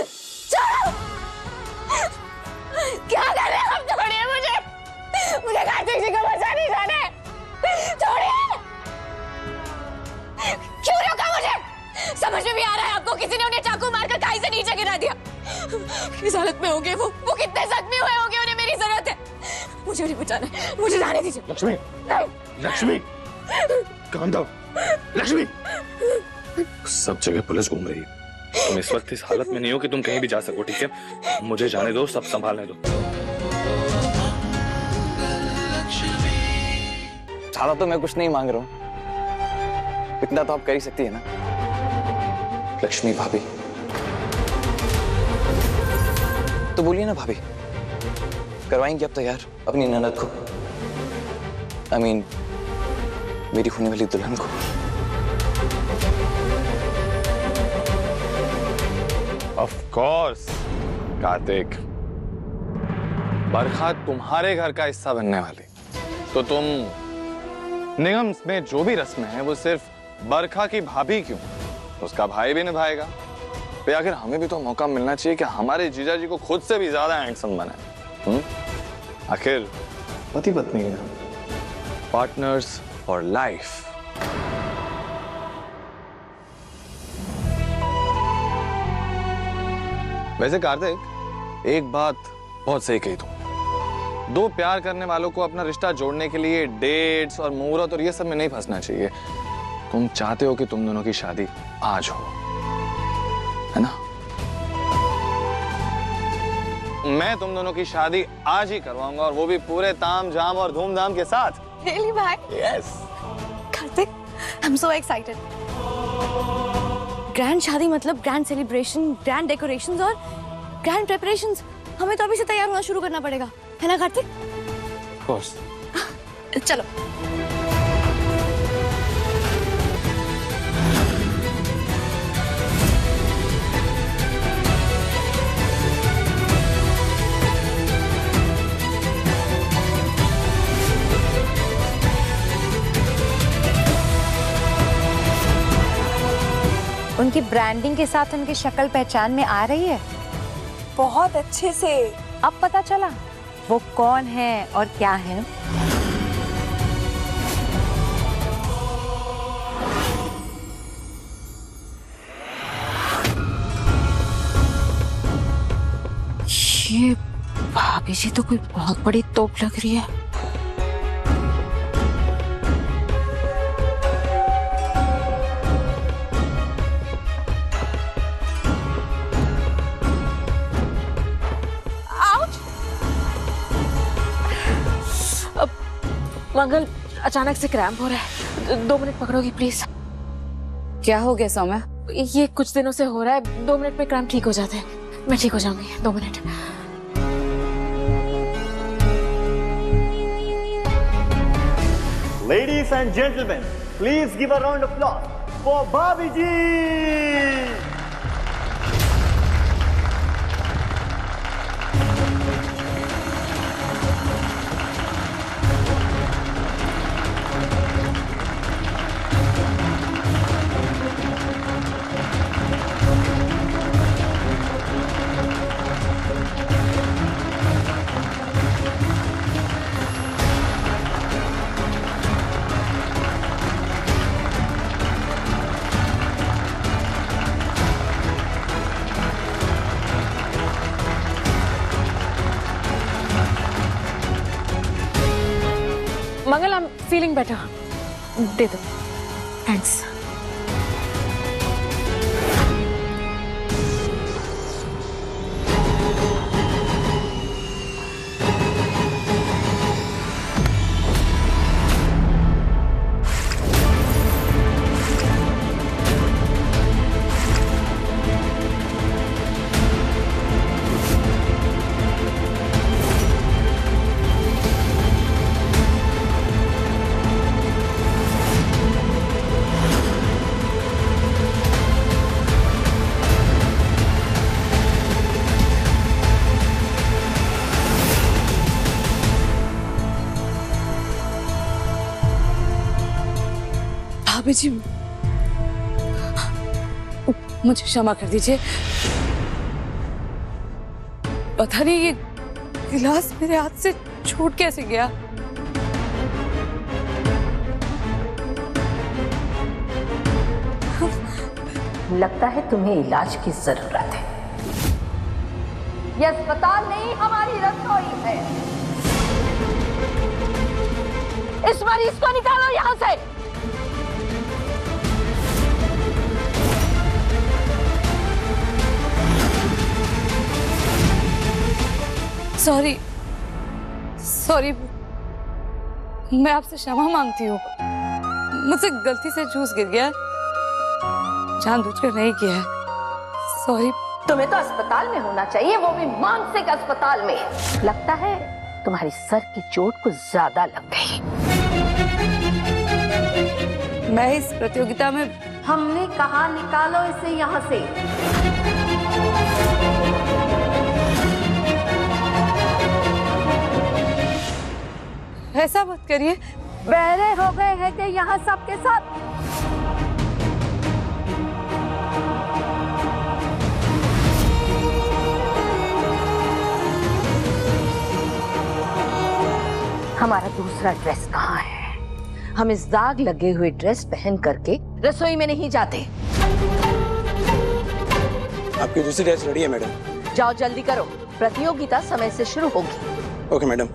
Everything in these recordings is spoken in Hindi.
छोड़ो। क्या कर रहे हैं आप? छोड़िए मुझे, मुझे कार्तिक जी को बचाने जाना है। छोड़िए। क्यों रोका मुझे? समझ में भी आ रहा है आपको, किसी ने उन्हें चाकू मारकर खाई से नीचे गिरा दिया। किस हालत में होंगे वो कितने जख्मी हुए होंगे, उन्हें मेरी जरूरत है। मुझे उन्हें बचाना है, मुझे जाने दीजिए। लक्ष्मी, नहीं। लक्ष्मी, काम दो। लक्ष्मी, सब जगह पुलिस घूम रही है। तुम इस वक्त इस हालत में नहीं हो कि तुम कहीं भी जा सको, ठीक है? मुझे जाने दो, सब संभालने दो। ज्यादा तो मैं कुछ नहीं मांग रहा हूँ, इतना तो आप कर ही सकती है ना लक्ष्मी भाभी। तो बोलिए ना भाभी, करवाएंगे अब तैयार अपनी ननद को, मेरी होने वाली दुल्हन को। ऑफ कोर्स कार्तिक, बरखा तुम्हारे घर का हिस्सा बनने वाली, तो तुम निगम में जो भी रस्में हैं वो सिर्फ बरखा की भाभी क्यों, उसका भाई भी निभाएगा। पे आखिर हमें भी तो मौका मिलना चाहिए कि हमारे जीजा जी को खुद से भी ज्यादा हैंडसम बनाए। आखिर पति पत्नी है, पार्टनर्स फॉर लाइफ। वैसे कार्तिक, एक बात बहुत सही कही तुम, दो प्यार करने वालों को अपना रिश्ता जोड़ने के लिए डेट्स और मुहूर्त और ये सब में नहीं फंसना चाहिए। तुम चाहते हो कि तुम दोनों की शादी आज हो, है ना? मैं तुम दोनों की शादी आज ही करवाऊंगा, और वो भी पूरे ताम झाम और धूमधाम के साथ। Really, भाई? Yes. Kartik, I'm so excited. Grand शादी मतलब ग्रैंड सेलिब्रेशन, ग्रैंड डेकोरेशंस और ग्रैंड प्रिपरेशंस। हमें तो अभी से तैयार होना शुरू करना पड़ेगा, है ना कार्तिक? Of course. चलो। उनकी ब्रांडिंग के साथ उनकी शक्ल पहचान में आ रही है बहुत अच्छे से। अब पता चला वो कौन है और क्या है। ये भाभी जी तो कोई बहुत बड़ी तोप लग रही है। मंगल, अचानक से क्रैम्प हो रहा है, 2 मिनट पकड़ोगी प्लीज? क्या हो गया सौम्या? ये कुछ दिनों से हो रहा है, 2 मिनट में क्रैम्प ठीक हो जाते हैं। मैं ठीक हो जाऊंगी, 2 minute. Ladies and gentlemen, please give a round of applause for Bhabhi ji. Mangal, I am feeling better, दे दो। थैंक्स। भाभी जी, मुझे क्षमा कर दीजिए। पता नहीं ये गिलास मेरे हाथ से छूट कैसे गया। लगता है तुम्हें इलाज की जरूरत है। यह अस्पताल नहीं हमारी रसोई है। इस मरीज को निकालो यहां से। सॉरी सॉरी, मैं आपसे क्षमा मांगती हूँ। मुझसे गलती से जूस गिर गया, जानबूझकर नहीं किया है। सॉरी। तुम्हें तो अस्पताल में होना चाहिए, वो भी मानसिक अस्पताल में। लगता है तुम्हारी सर की चोट कुछ ज्यादा लग गई। मैं इस प्रतियोगिता में, हमने कहा निकालो इसे यहाँ से। ऐसा मत करिए। बहरे हो गए हैं कि यहाँ सबके साथ। हमारा दूसरा ड्रेस कहाँ है? हम इस दाग लगे हुए ड्रेस पहन करके रसोई में नहीं जाते। आपकी दूसरी ड्रेस रेडी है मैडम। जाओ जल्दी करो, प्रतियोगिता समय से शुरू होगी। Okay madam.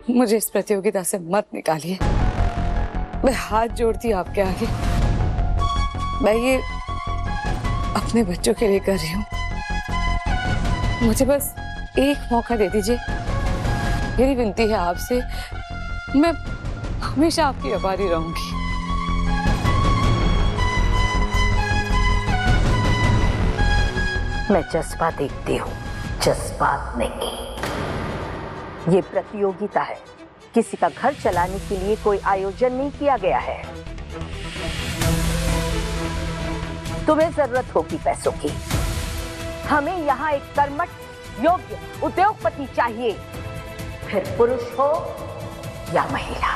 मुझे इस प्रतियोगिता से मत निकालिए। मैं हाथ जोड़ती हूँ आपके आगे। मैं ये अपने बच्चों के लिए कर रही हूँ। मुझे बस एक मौका दे दीजिए, मेरी विनती है आपसे। मैं हमेशा आपकी आभारी रहूंगी। मैं जज्बा देखती हूँ, जज्बात नहीं। ये प्रतियोगिता है, किसी का घर चलाने के लिए कोई आयोजन नहीं किया गया है। तुम्हें जरूरत होगी पैसों की। हमें यहाँ एक कर्मठ योग्य उद्योगपति चाहिए, फिर पुरुष हो या महिला।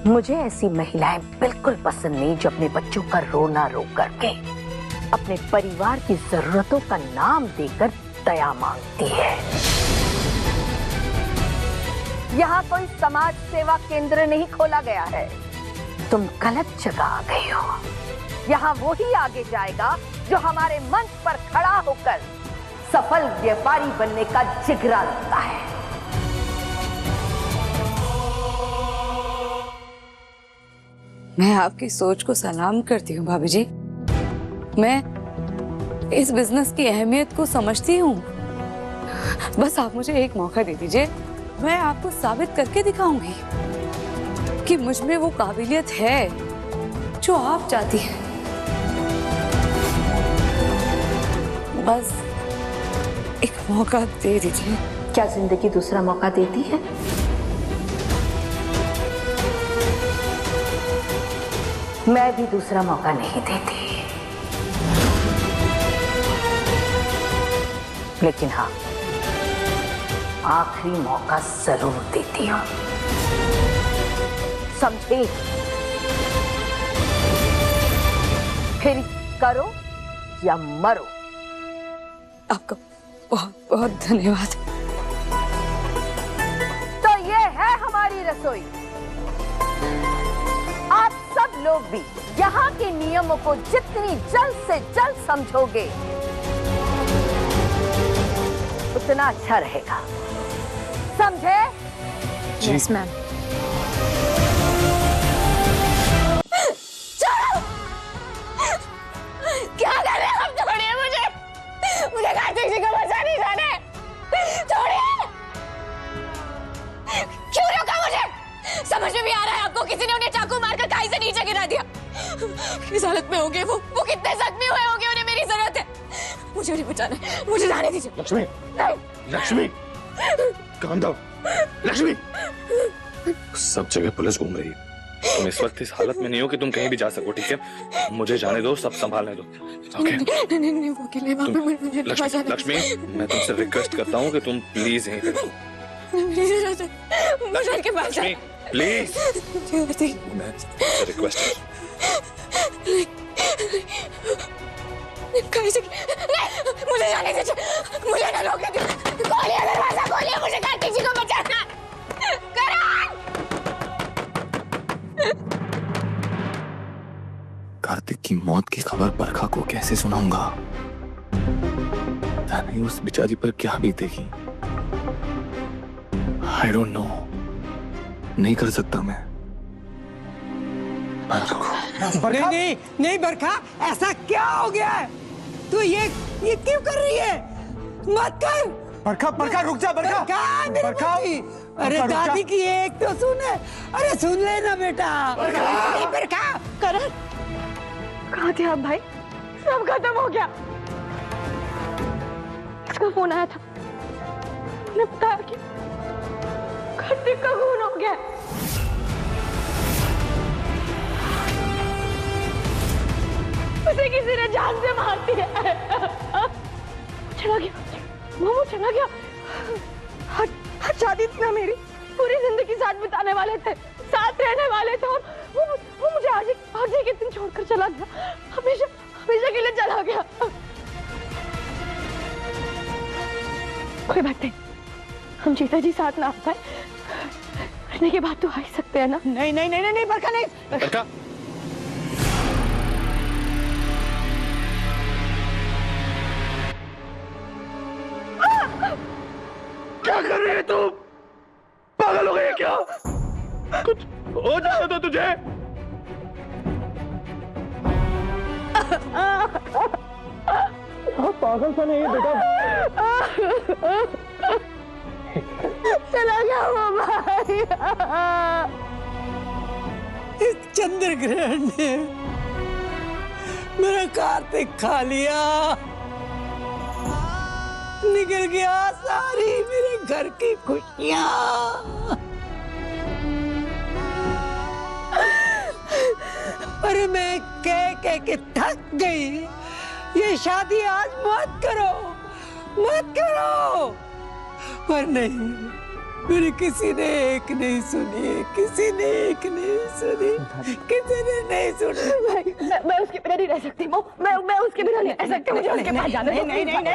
मुझे ऐसी महिलाएं बिल्कुल पसंद नहीं जो अपने बच्चों का रोना रो करके अपने परिवार की जरूरतों का नाम देकर दया मांगती है। यहाँ कोई समाज सेवा केंद्र नहीं खोला गया है। तुम गलत जगह आ गई हो। यहाँ वो ही आगे जाएगा जो हमारे मंच पर खड़ा होकर सफल व्यापारी बनने का जिगरा रखता है। मैं आपकी सोच को सलाम करती हूँ भाभी जी। मैं इस बिजनेस की अहमियत को समझती हूँ। बस आप मुझे एक मौका दे दीजिए, मैं आपको साबित करके दिखाऊंगी कि मुझ में वो काबिलियत है जो आप चाहती हैं। बस एक मौका दे दीजिए। क्या जिंदगी दूसरा मौका देती है? मैं भी दूसरा मौका नहीं देती, लेकिन हाँ, आखिरी मौका जरूर देती हूँ। समझे? फिर करो या मरो। आपका बहुत बहुत धन्यवाद। तो ये है हमारी रसोई। आप सब लोग भी यहाँ के नियमों को जितनी जल्द से जल्द समझोगे उतना अच्छा रहेगा। समझे? Yes ma'am. क्या कर रहे हैं आप? छोड़िए मुझे, मुझे कार्तिक जी को बचा नहीं जाना है। छोड़िए। क्यों रोका मुझे? समझ में भी आ रहा है आपको, किसी ने उन्हें चाकू मारकर खाई से नीचे गिरा दिया। किस हालत में होंगे वो कितने जख्मी हुए होंगे, उन्हें मेरी जरूरत है। मुझे उन्हें बचाना है, मुझे जाने दीजिए। लक्ष्मी, नहीं। लक्ष्मी, काम दो। लक्ष्मी, सब जगह पुलिस घूम रही है। तुम इस वक्त इस हालत में नहीं हो कि तुम कहीं भी जा सको, ठीक है? मुझे जाने दो, सब संभालने दो। ओके? नहीं, वो अकेले वहाँ पे मुझे लक्ष्मी, मैं तुमसे रिक्वेस्ट करता हूँ कि तुम प्लीज यहीं पे रहो। मेरी जरूरत है, मुझे उनके पास लक्ष्मी प्लीज, जाना। मैं रिक्वेस्ट है। कहीं से नहीं, मुझे जाने दीजिए, मुझे ना रोके, खोलिए दरवाजा, खोलिए, मुझे कार्तिक जी को बचाना। करण! कार्तिक की मौत की खबर बरखा को कैसे सुनाऊंगा? पता नहीं उस बेचारी पर क्या बीतेगी। आई डोंट नो, नहीं कर सकता मैं। नहीं नहीं नहीं बरखा, ऐसा क्या हो गया है? तू ये क्यों कर रही है? मत कर। बरखा बरखा रुक जा बरखा। बरखा अरे दादी की एक तो सुन, अरे सुन ले ना बेटा। बरखा करण, कहाँ थे आप भाई? सब खत्म हो गया। इसका फोन आया था, मैंने बताया कि कार्तिक का खून हो गया। उसे किसी ने जान से मार दिया है। चला गया, वो चला गया। हर शादी थी ना मेरी, पूरी जिंदगी साथ बिताने वाले थे, साथ रहने वाले थे, और वो मुझे आज ही के दिन छोड़कर चला गया। हमेशा हमेशा के लिए चला गया। कोई बात नहीं, हम जीता जी साथ ना आ पाए, मरने के बाद तो आ ही सकते हैं ना। नहीं नहीं नहीं नहीं बरखा नहीं। बरखा क्या कर रही है तू? पागल हो गई है क्या? कुछ हो जाए तो तुझे। पागल सा नहीं है बेटा। चला गया वो भाई। इस चंद्र ग्रहण ने मेरा कार्तिक खा लिया, निकल गया सारी मेरे घर की खुशियां। अरे मैं कह के थक गई, ये शादी आज मत करो, मत करो। पर नहीं, मेरी किसी ने एक नहीं सुनी, किसी ने एक नहीं सुनी, किसी ने नहीं सुनी। भाई, मैं उसके बिना नहीं रह सकती। मैं उसके बिना नहीं रह सकती। मुझे उसके पास जाना है। नहीं नहीं नहीं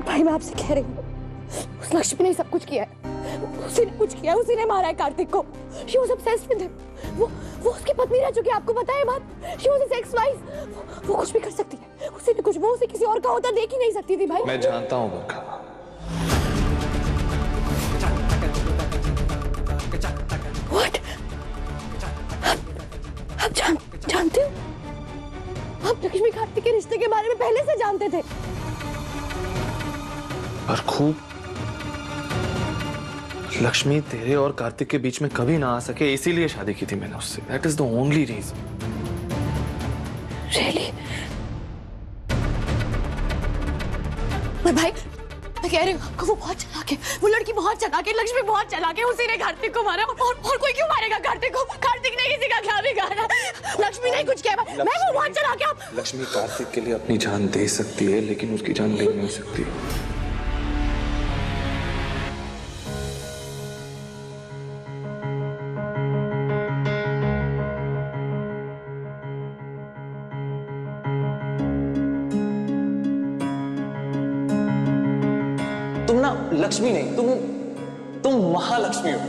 भाई, मैं आपसे कह रही हूँ, उस लक्ष्मी ने सब कुछ किया है। उसी ने कुछ किया है, उसी ने मारा है कार्तिक को। She was obsessed with him. वो उसकी पत्नी रह चुकी है, आपको पता है बात? She was his ex-wife. वो कुछ भी कर सकती है। उसी ने कुछ, वो उसे किसी और का होता देख ही नहीं सकती थी भाई। मैं जानता हूँ बरखा। What? आप जानते हो? आप लक्ष्मी कार्तिक के रिश्ते के बारे में पहले से जानते थे। पर खूब लक्ष्मी तेरे और कार्तिक के बीच में कभी ना आ सके, इसीलिए शादी की थी मैंने उससे। That is the only reason. Really? मैं भाई, मैं कह रही हूँ आपको, वो बहुत चालाक है, वो लड़की बहुत चालाक है, लक्ष्मी बहुत चालाक है। उसी ने कार्तिक को मारा, और कोई क्यों मारेगा कार्तिक को? कार्तिक ने किसी का क्या बिगाड़ा? लक्ष्मी ने कुछ किया। मैं वो बहुत चालाक है। लक्ष्मी कार्तिक के लिए अपनी जान दे सकती है, लेकिन उसकी जान ले नहीं सकती। तुम ना लक्ष्मी नहीं, तुम महालक्ष्मी हो।